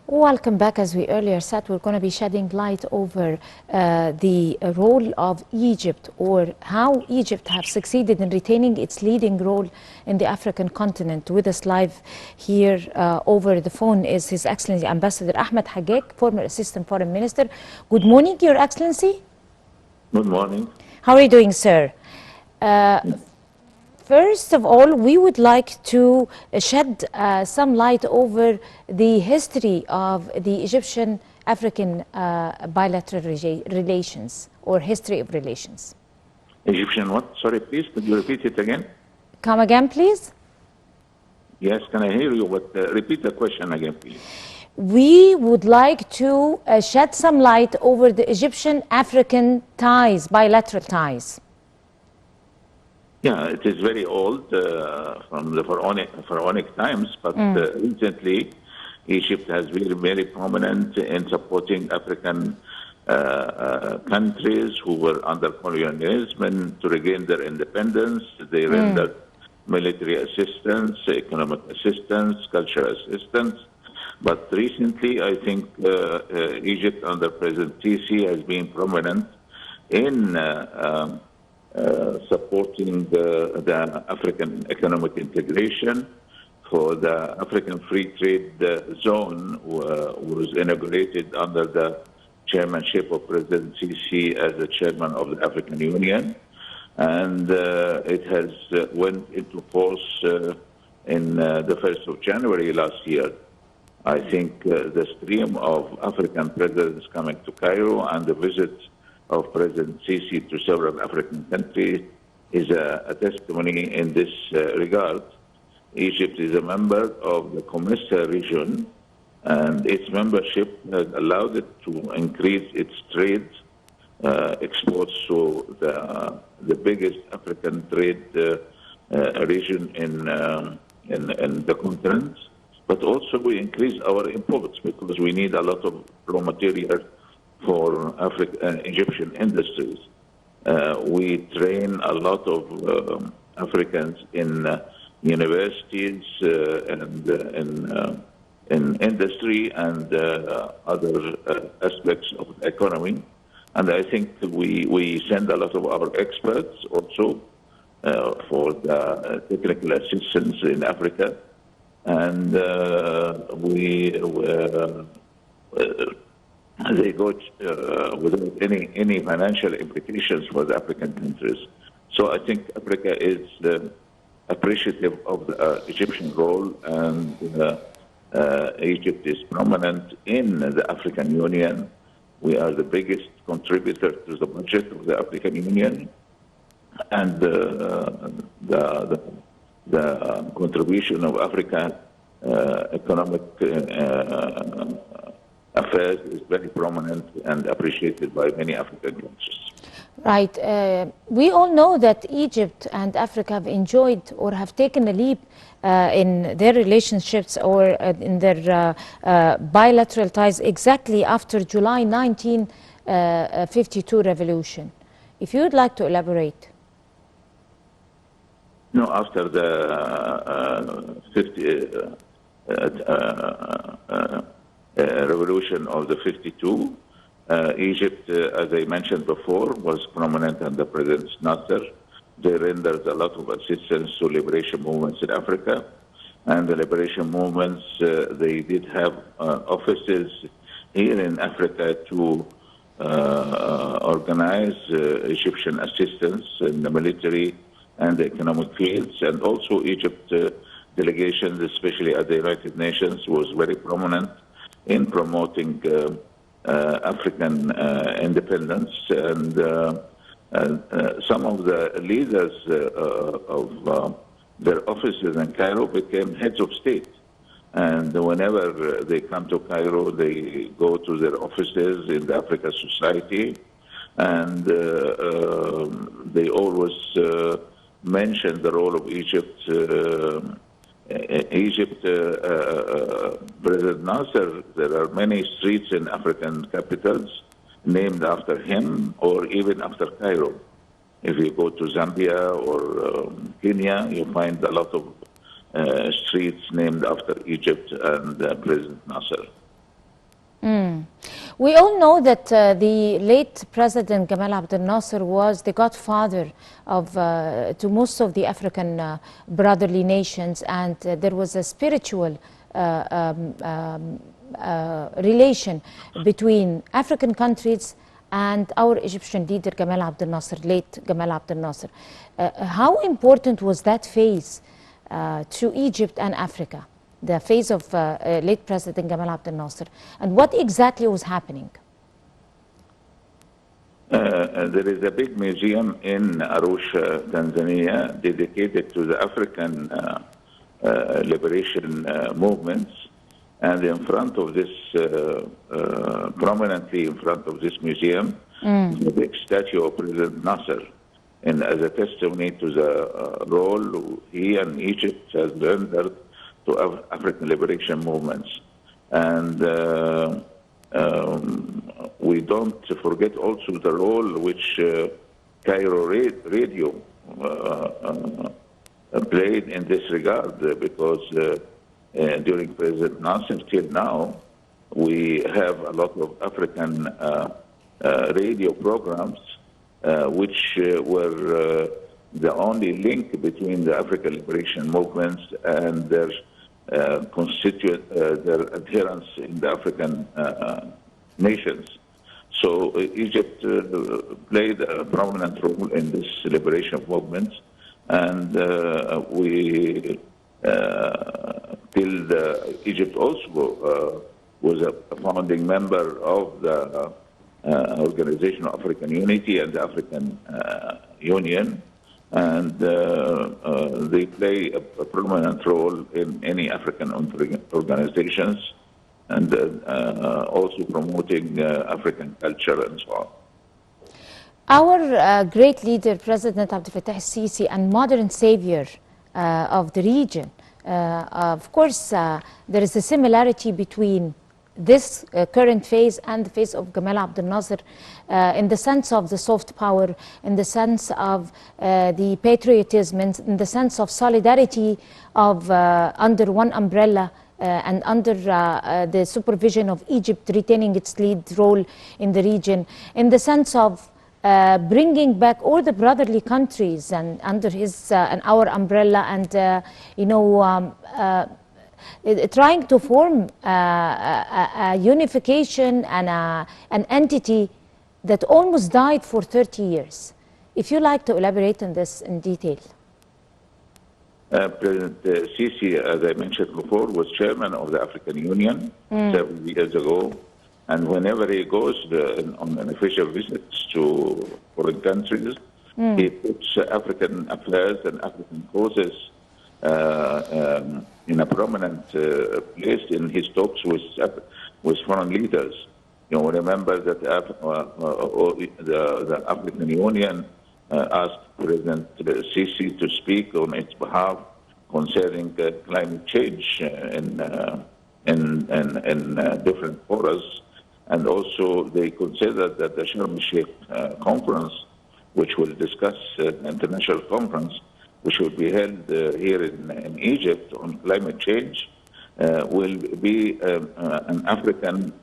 Welcome back. As we earlier said, we're going to be shedding light over the role of Egypt, or how Egypt have succeeded in retaining its leading role in the African continent. With us live here over the phone is His Excellency Ambassador Ahmed Hagaag, former Assistant Foreign Minister. Good morning, Your Excellency. Good morning. How are you doing, sir? First of all, we would like to shed some light over the history of the Egyptian-African bilateral relations, or history of relations. Egyptian what? Sorry, please, could you repeat it again? Come again, please? Yes, can I hear you? But repeat the question again, please. We would like to shed some light over the Egyptian-African ties, bilateral ties. Yeah, it is very old from the pharaonic times, but recently Egypt has been very prominent in supporting African countries who were under colonialism to regain their independence. They rendered military assistance, economic assistance, cultural assistance. But recently, I think Egypt under President Sisi has been prominent in supporting the African economic integration. For the African Free Trade Zone was inaugurated under the chairmanship of President Sisi as the chairman of the African Union, and it has went into force in the 1st of January last year. I think the stream of African presidents coming to Cairo and the visit of President Sisi to several African countries is a testimony in this regard. Egypt is a member of the COMESA region, and its membership has allowed it to increase its trade exports to the biggest African trade region in the continent. But also we increase our imports because we need a lot of raw material for Egyptian industries. We train a lot of Africans in universities and in industry and other aspects of the economy. And I think we send a lot of our experts also for the technical assistance in Africa. And they go without any financial implications for the African countries. So I think Africa is appreciative of the Egyptian role, and Egypt is prominent in the African Union. We are the biggest contributor to the budget of the African Union, and the contribution of Africa economic affairs is very prominent and appreciated by many African countries. Right. We all know that Egypt and Africa have enjoyed or have taken a leap in their relationships or in their bilateral ties exactly after July 1952 revolution. If you would like to elaborate. No, after the revolution of the 52, Egypt, as I mentioned before, was prominent under President Nasser. They rendered a lot of assistance to liberation movements in Africa. And the liberation movements, they did have offices here in Africa to organize Egyptian assistance in the military and the economic fields. And also Egypt delegations, especially at the United Nations, was very prominent in promoting African independence, and some of the leaders of their offices in Cairo became heads of state. And whenever they come to Cairo, they go to their offices in the Africa Society, and they always mention the role of Egypt. President Nasser, there are many streets in African capitals named after him or even after Cairo. If you go to Zambia or Kenya, you find a lot of streets named after Egypt and President Nasser. We all know that the late President Gamal Abdel Nasser was the godfather of to most of the African brotherly nations, and there was a spiritual relation between African countries and our Egyptian leader Gamal Abdel Nasser, late Gamal Abdel Nasser. How important was that phase to Egypt and Africa, the phase of late President Gamal Abdel Nasser, and what exactly was happening? There is a big museum in Arusha, Tanzania, dedicated to the African liberation movements. And in front of this, prominently in front of this museum, is a big statue of President Nasser, and as a testimony to the role he and Egypt has rendered to African liberation movements. And we don't forget also the role which Cairo radio played in this regard, because during President Nasser till now, we have a lot of African radio programs which were the only link between the African liberation movements and their their adherents in the African nations. So Egypt played a prominent role in this liberation movement, and we Egypt also was a founding member of the Organization of African Unity and the African Union, and they play a prominent role in any African organizations, and also promoting African culture and so on. Our great leader, President Abdel Fattah el-Sisi, and modern savior of the region, of course, there is a similarity between this current phase and the phase of Gamal Abdel Nasser in the sense of the soft power, in the sense of the patriotism, in the sense of solidarity of under one umbrella and under the supervision of Egypt retaining its lead role in the region, in the sense of bringing back all the brotherly countries and under his and our umbrella, and trying to form a unification and an entity that almost died for 30 years. If you like to elaborate on this in detail. President Sisi, as I mentioned before, was chairman of the African Union 7 years ago. And whenever he goes on an official visits to foreign countries, he puts African affairs and African causes in a prominent place in his talks with foreign leaders. You know, remember that the African Union asked President Sisi to speak on its behalf concerning climate change in different forums. And also they considered that the Sharm el-Sheikh conference, which will discuss international conference, which will be held here in Egypt on climate change, will be an African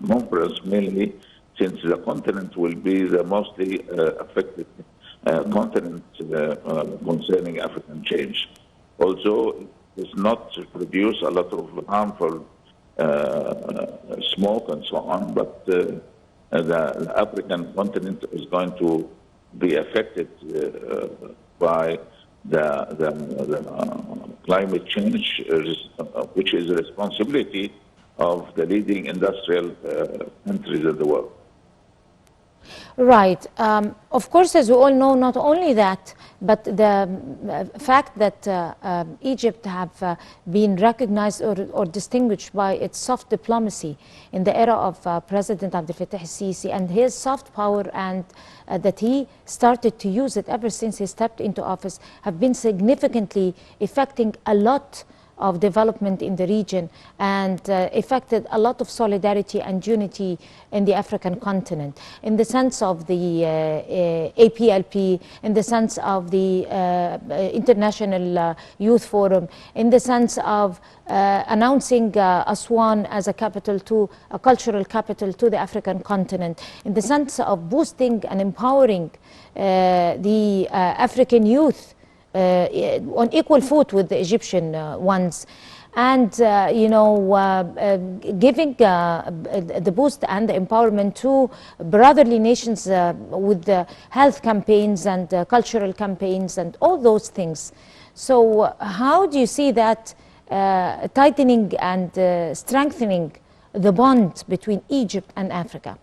conference mainly, since the continent will be the mostly affected continent concerning African change. Although it does not produce a lot of harmful smoke and so on, but the African continent is going to be affected by the climate change, which is the responsibility of the leading industrial countries in the world. Right. Of course, as we all know, not only that, but the fact that Egypt have been recognized or distinguished by its soft diplomacy in the era of President Abdel Fattah el-Sisi, and his soft power, and that he started to use it ever since he stepped into office, have been significantly affecting a lot of development in the region and effected a lot of solidarity and unity in the African continent, in the sense of the APLP, in the sense of the International Youth Forum, in the sense of announcing Aswan as a capital to a cultural capital to the African continent, in the sense of boosting and empowering the African youth on equal foot with the Egyptian ones, and giving the boost and the empowerment to brotherly nations with the health campaigns and cultural campaigns and all those things. So how do you see that tightening and strengthening the bond between Egypt and Africa?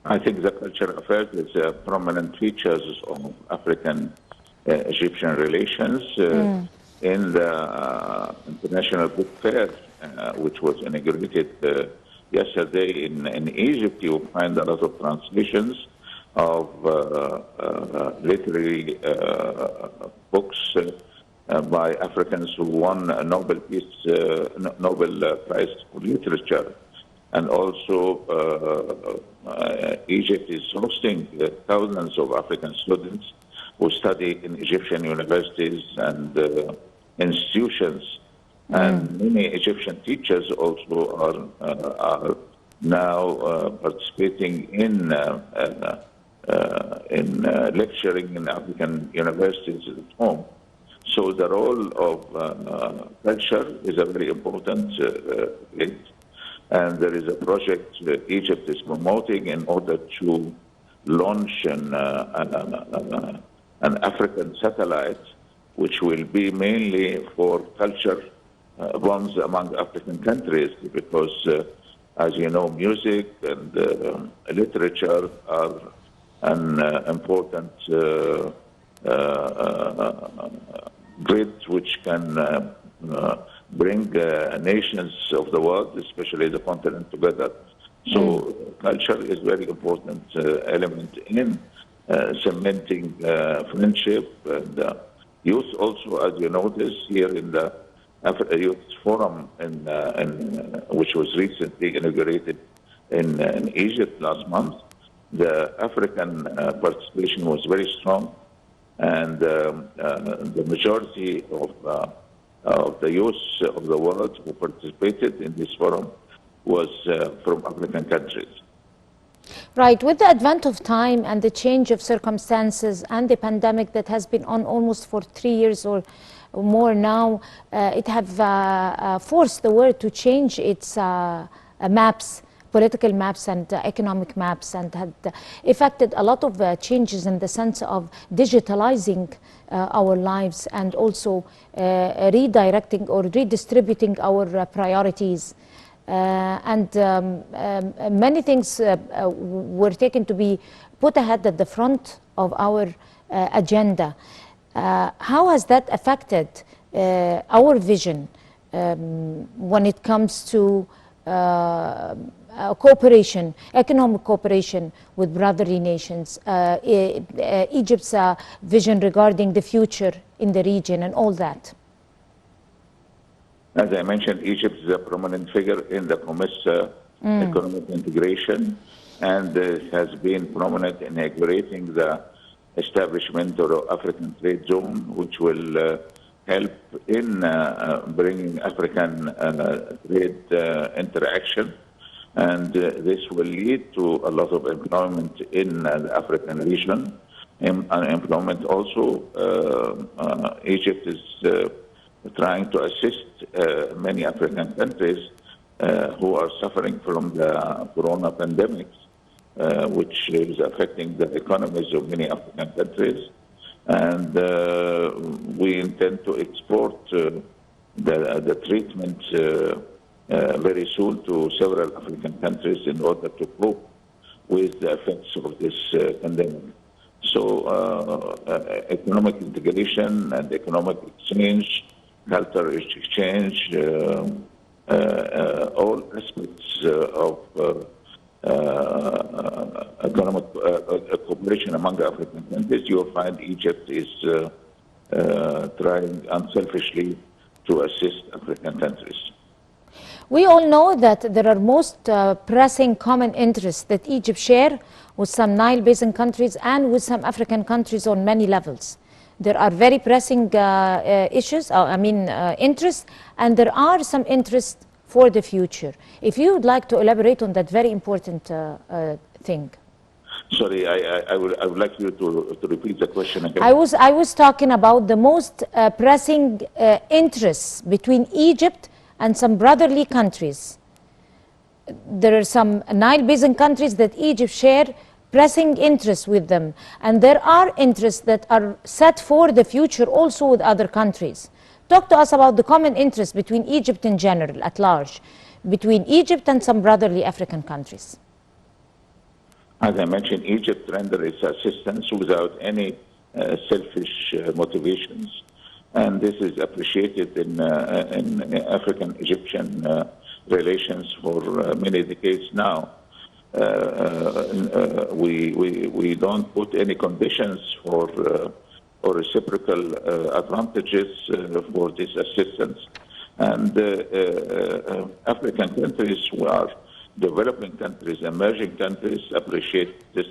I think the cultural affairs is prominent features of African-Egyptian relations. In the International Book Fair, which was inaugurated yesterday in Egypt, you find a lot of translations of literary books by Africans who won a Nobel Prize for Literature. And also, Egypt is hosting thousands of African students who study in Egyptian universities and institutions. And many Egyptian teachers also are now participating in lecturing in African universities at home. So the role of culture is a very important thing. And there is a project Egypt is promoting in order to launch an African satellite, which will be mainly for culture bonds among African countries, because, as you know, music and literature are an important grid which can bring nations of the world, especially the continent, together. So culture is very important element in cementing friendship. And youth also, as you notice, here in the Youth Forum, which was recently inaugurated in Egypt last month, the African participation was very strong. And the majority of the youth of the world who participated in this forum was from African countries. Right. With the advent of time and the change of circumstances and the pandemic that has been on almost for 3 years or more now, it have forced the world to change its maps, political maps and economic maps, and had affected a lot of changes in the sense of digitalizing our lives and also redirecting or redistributing our priorities. Many things were taken to be put ahead at the front of our agenda. How has that affected our vision when it comes to cooperation, economic cooperation with brotherly nations, Egypt's vision regarding the future in the region and all that? As I mentioned, Egypt is a prominent figure in the COMESA economic integration, and has been prominent in inaugurating the establishment of the African Trade Zone, which will help in bringing African trade interaction. And this will lead to a lot of employment in the African region. Employment also, Egypt is trying to assist many African countries who are suffering from the corona pandemic, which is affecting the economies of many African countries. And we intend to export the treatment very soon to several African countries in order to cope with the effects of this pandemic. So economic integration and economic exchange, cultural exchange, all aspects of economic cooperation among the African countries, you'll find Egypt is trying unselfishly to assist African countries. We all know that there are most pressing common interests that Egypt share with some Nile Basin countries and with some African countries on many levels. There are very pressing issues, interests, and there are some interests for the future. If you would like to elaborate on that very important thing. Sorry, I would like you to repeat the question again. I was talking about the most pressing interests between Egypt and some brotherly countries. There are some Nile Basin countries that Egypt share pressing interests with them, and there are interests that are set for the future also with other countries. Talk to us about the common interests between Egypt in general, at large, between Egypt and some brotherly African countries. As I mentioned, Egypt renders its assistance without any selfish motivations, and this is appreciated in African-Egyptian relations for many decades now. We don't put any conditions for or reciprocal advantages for this assistance, and African countries who are developing countries, emerging countries, appreciate this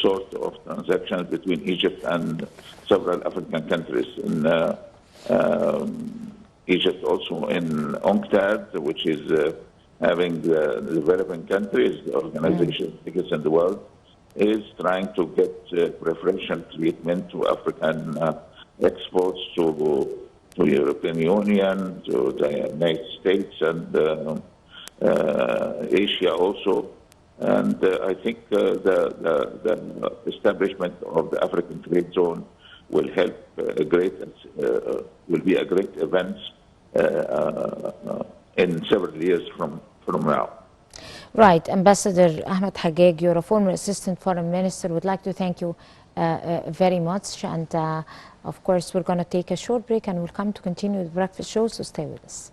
sort of transactions between Egypt and several African countries. In Egypt, also in UNCTAD, which is having the developing countries, the organization biggest in the world, is trying to get preferential treatment to African exports to European Union, to the United States, and Asia also. And I think the establishment of the African Trade Zone will help will be a great event in several years from now. Right. Ambassador Ahmed Hagaag, you're a former Assistant Foreign Minister. Would like to thank you very much. And of course, we're going to take a short break and we'll come to continue the breakfast show, so stay with us.